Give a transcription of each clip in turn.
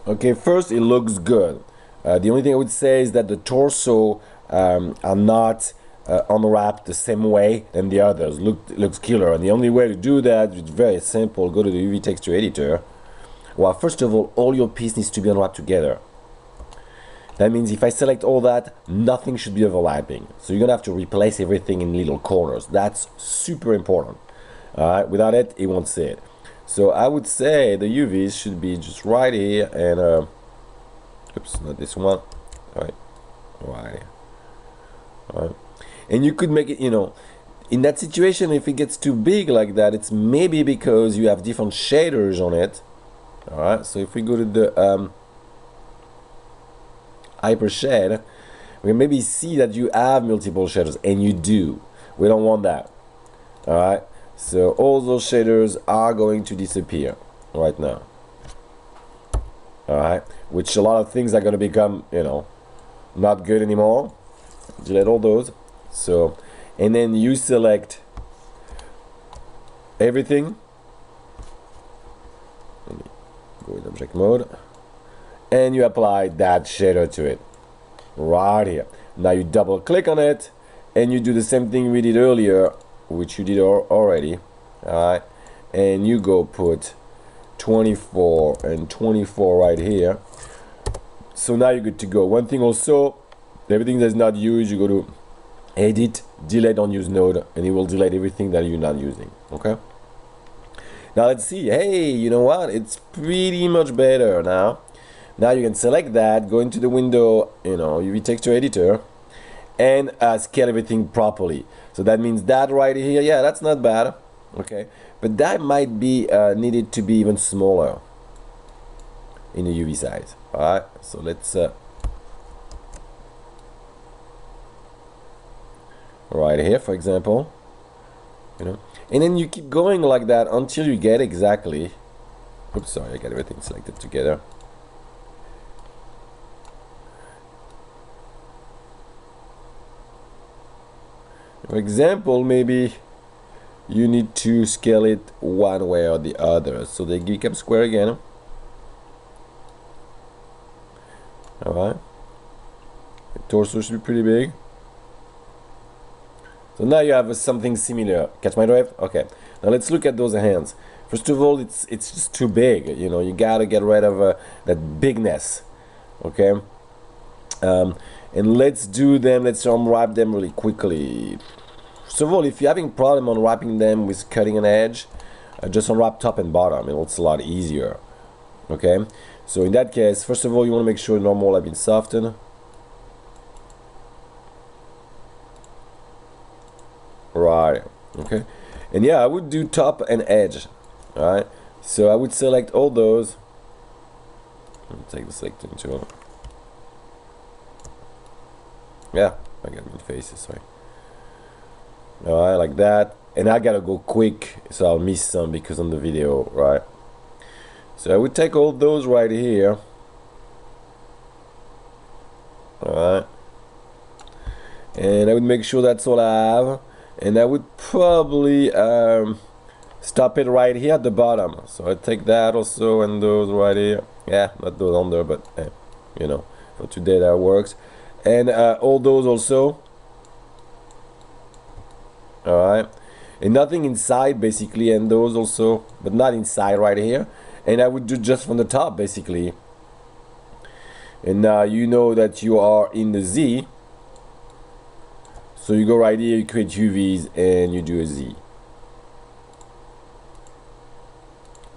Okay, first it looks good. The only thing I would say is that the torso are not unwrapped the same way than the others. Looks killer, and the only way to do that is very simple. Go to the UV texture editor. Well, first of all your piece needs to be unwrapped together. That means if I select all that, nothing should be overlapping. So you're gonna have to replace everything in little corners. That's super important. Alright, without it, it won't see it. So I would say the UVs should be just right here and oops, not this one. Alright, right here. Alright. And you could make it, in that situation, if it gets too big like that, it's maybe because you have different shaders on it. Alright, so if we go to the hyper shade, we maybe see that you have multiple shaders, and you do. We don't want that. Alright, so all those shaders are going to disappear right now. Alright, which a lot of things are going to become, not good anymore. Delete all those. So, and then you select everything. Let me go in object mode. And you apply that shader to it right here. Now you double click on it and you do the same thing we did earlier, which you did already. Alright, and you go put 24 and 24 right here. So now you're good to go. One thing also, everything that's not used, you go to edit, delete unused node, and it will delete everything that you're not using. Okay, now let's see. Hey, you know what, it's pretty much better now. Now you can select that, go into the window, UV texture editor, and scale everything properly. So that means that right here, yeah, that's not bad. Okay, but that might be needed to be even smaller in the UV size. All right, so let's right here, for example, and then you keep going like that until you get exactly. Oops, sorry, I got everything selected together. For example, maybe you need to scale it one way or the other, so they become square again. Alright, the torso should be pretty big. So now you have something similar. Catch my drift? Okay, now let's look at those hands. First of all, it's just too big. You gotta get rid of that bigness. Okay, and let's do them. Let's unwrap them really quickly. First of all, if you're having problem unwrapping them with cutting an edge, just unwrap top and bottom. It's a lot easier. Okay, so in that case, first of all, you want to make sure normal have been softened. Right. Okay, and yeah, I would do top and edge. All right, so I would select all those. Take the selecting tool. Yeah, I got my faces, sorry. Alright, like that. And I gotta go quick, so I'll miss some because on the video, right? So I would take all those right here. Alright. And I would make sure that's all I have. And I would probably stop it right here at the bottom. So I take that also and those right here. Yeah, not those under, but for today that works. And all those also. Alright, and nothing inside basically, and those also, but not inside right here. And I would do just from the top basically. And now you know that you are in the Z, so you go right here, you create UVs and you do a Z.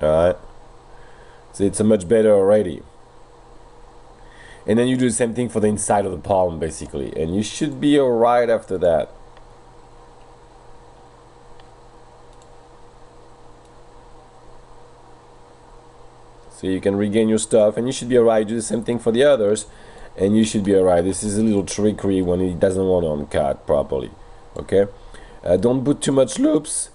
Alright, so it's a much better already. And then you do the same thing for the inside of the palm basically, and you should be alright after that. So you can regain your stuff and you should be alright. Do the same thing for the others and you should be alright. This is a little trickery when it doesn't want to uncut properly. Okay, don't put too much loops.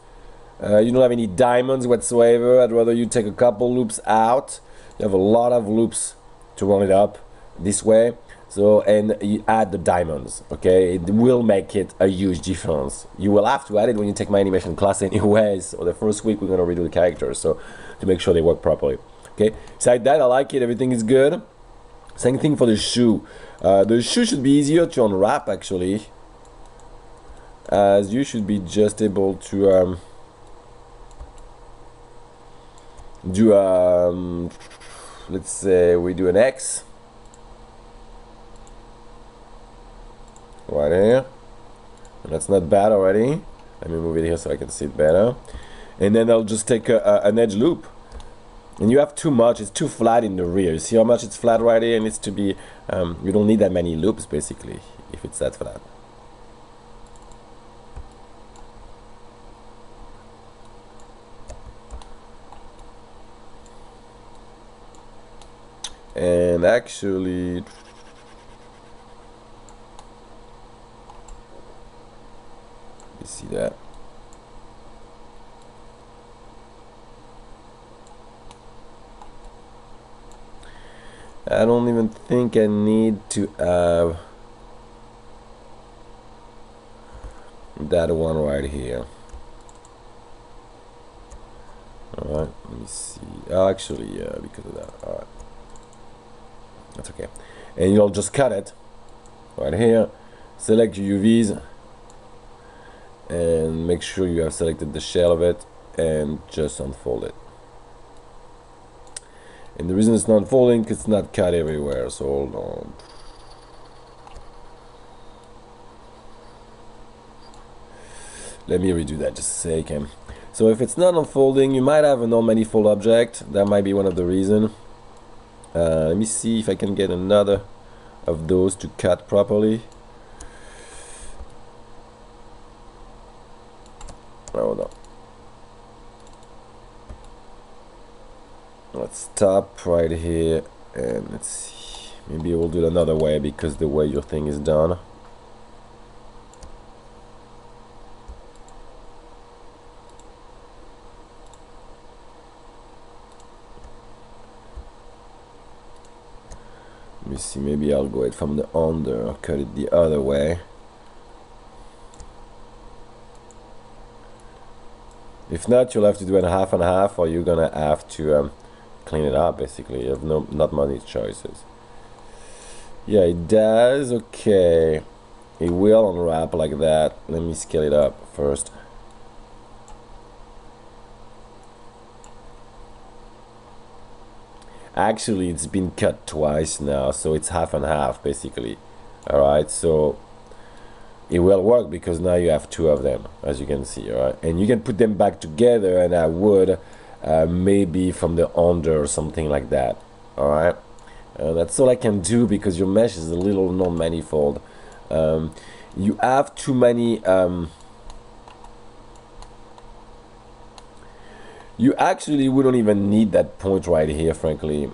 You don't have any diamonds whatsoever. I'd rather you take a couple loops out. You have a lot of loops to run it up this way. So, and you add the diamonds, okay? It will make it a huge difference. You will have to add it when you take my animation class anyways. So the first week we're gonna redo the characters, so to make sure they work properly. Okay, besides that, I like it, everything is good. Same thing for the shoe. The shoe should be easier to unwrap actually, as you should be just able to do let's say we do an X right here, and that's not bad already. Let me move it here so I can see it better. And then I'll just take an edge loop. And you have too much, it's too flat in the rear. You see how much it's flat right here? It needs to be, you don't need that many loops basically, if it's that flat. And actually, you see that? I don't even think I need to have that one right here. Alright, let me see. Oh, actually, yeah, because of that. Alright. That's okay. And you'll just cut it right here. Select your UVs and make sure you have selected the shell of it and just unfold it. And the reason it's not unfolding, it's not cut everywhere, so hold on. Let me redo that just a second. So if it's not unfolding, you might have a non-manifold object. That might be one of the reasons. Let me see if I can get another of those to cut properly. Hold on. Let's stop right here and let's see. Maybe we'll do it another way because the way your thing is done. Let me see, maybe I'll go it from the under or cut it the other way. If not, you'll have to do it half and half, or you're gonna have to clean it up basically. You have not many choices. Yeah, it does. Okay, it will unwrap like that. Let me scale it up first. Actually, it's been cut twice now, so it's half and half basically. Alright, so it will work because now you have two of them, as you can see. Alright, and you can put them back together, and I would maybe from the under or something like that. Alright, that's all I can do because your mesh is a little non-manifold. You have too many you actually wouldn't even need that point right here, frankly.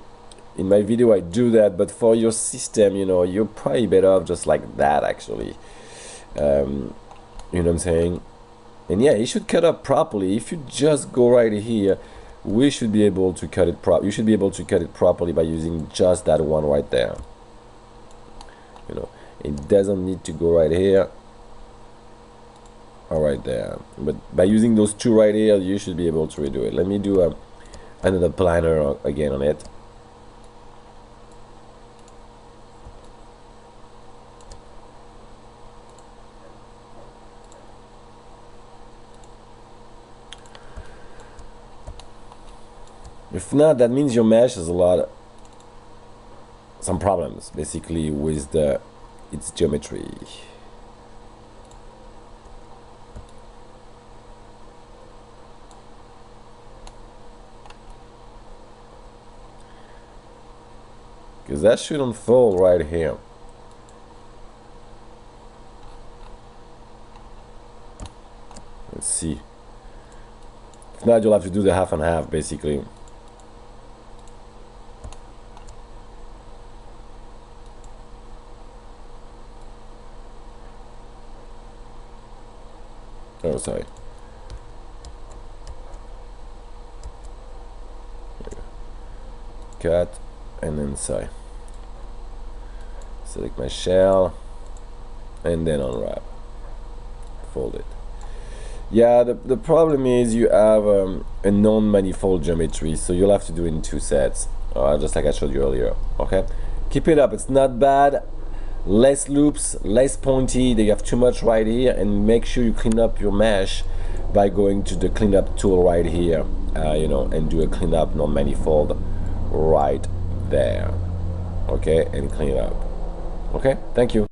In my video I do that, but for your system, you know, you're probably better off just like that actually. You know what I'm saying? And yeah, it should cut up properly. If you just go right here, we should be able to cut it you should be able to cut it properly by using just that one right there. You know, it doesn't need to go right here or right there, but by using those two right here, you should be able to redo it. Let me do another planer again on it. If not, that means your mesh has some problems basically with its geometry. Because that should unfold right here. Let's see. If not, you'll have to do the half and half basically. Oh, sorry. Cut and then sorry. Select my shell and then unwrap. Fold it. Yeah, the problem is you have a non-manifold geometry, so you'll have to do it in 2 sets, just like I showed you earlier. Okay, keep it up. It's not bad. Less loops, less pointy. They have too much right here, and make sure you clean up your mesh by going to the cleanup tool right here, and do a cleanup non-manifold right there. Okay, and clean it up. Okay, thank you.